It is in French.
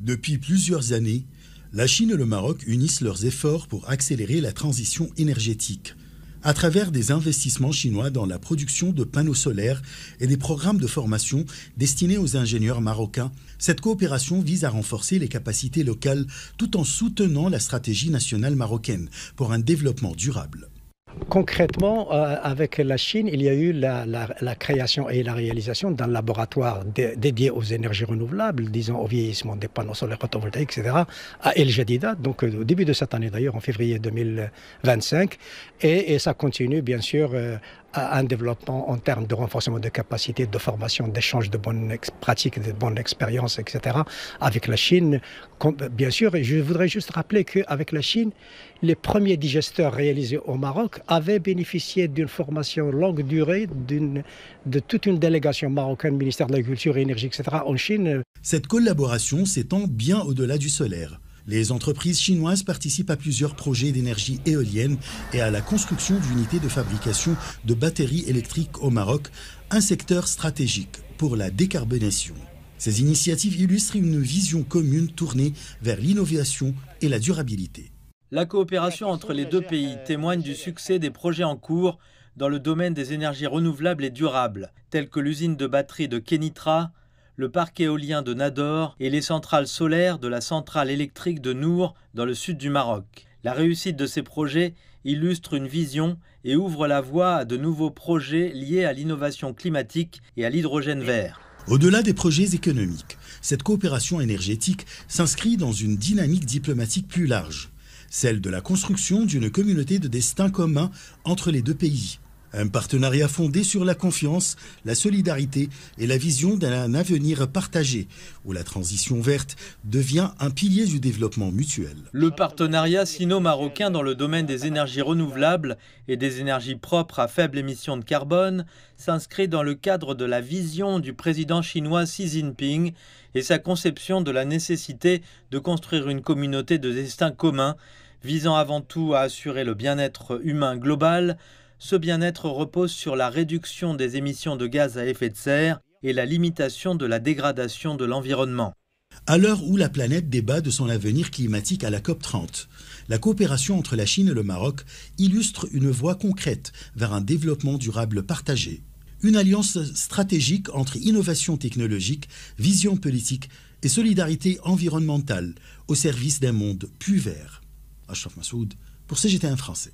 Depuis plusieurs années, la Chine et le Maroc unissent leurs efforts pour accélérer la transition énergétique. À travers des investissements chinois dans la production de panneaux solaires et des programmes de formation destinés aux ingénieurs marocains, cette coopération vise à renforcer les capacités locales tout en soutenant la stratégie nationale marocaine pour un développement durable. Concrètement, avec la Chine, il y a eu la création et la réalisation d'un laboratoire dédié aux énergies renouvelables, disons au vieillissement des panneaux solaires photovoltaïques, etc., à El Jadida, donc au début de cette année d'ailleurs, en février 2025. Et ça continue bien sûr à un développement en termes de renforcement de capacités, de formation, d'échange de bonnes pratiques, de bonnes expériences, etc. avec la Chine. Bien sûr, et je voudrais juste rappeler qu'avec la Chine, les premiers digesteurs réalisés au Maroc avaient bénéficié d'une formation longue durée de toute une délégation marocaine, ministère de l'Agriculture, Énergie, etc. en Chine. Cette collaboration s'étend bien au-delà du solaire. Les entreprises chinoises participent à plusieurs projets d'énergie éolienne et à la construction d'unités de fabrication de batteries électriques au Maroc, un secteur stratégique pour la décarbonation. Ces initiatives illustrent une vision commune tournée vers l'innovation et la durabilité. La coopération entre les deux pays témoigne du succès des projets en cours dans le domaine des énergies renouvelables et durables, tels que l'usine de batterie de Kenitra, le parc éolien de Nador et les centrales solaires de la centrale électrique de Nour dans le sud du Maroc. La réussite de ces projets illustre une vision et ouvre la voie à de nouveaux projets liés à l'innovation climatique et à l'hydrogène vert. Au-delà des projets économiques, cette coopération énergétique s'inscrit dans une dynamique diplomatique plus large, celle de la construction d'une communauté de destin commun entre les deux pays. Un partenariat fondé sur la confiance, la solidarité et la vision d'un avenir partagé, où la transition verte devient un pilier du développement mutuel. Le partenariat sino-marocain dans le domaine des énergies renouvelables et des énergies propres à faible émission de carbone s'inscrit dans le cadre de la vision du président chinois Xi Jinping et sa conception de la nécessité de construire une communauté de destin commun visant avant tout à assurer le bien-être humain global. Ce bien-être repose sur la réduction des émissions de gaz à effet de serre et la limitation de la dégradation de l'environnement. À l'heure où la planète débat de son avenir climatique à la COP30, la coopération entre la Chine et le Maroc illustre une voie concrète vers un développement durable partagé. Une alliance stratégique entre innovation technologique, vision politique et solidarité environnementale au service d'un monde plus vert. Achraf Massoud pour CGT1 français.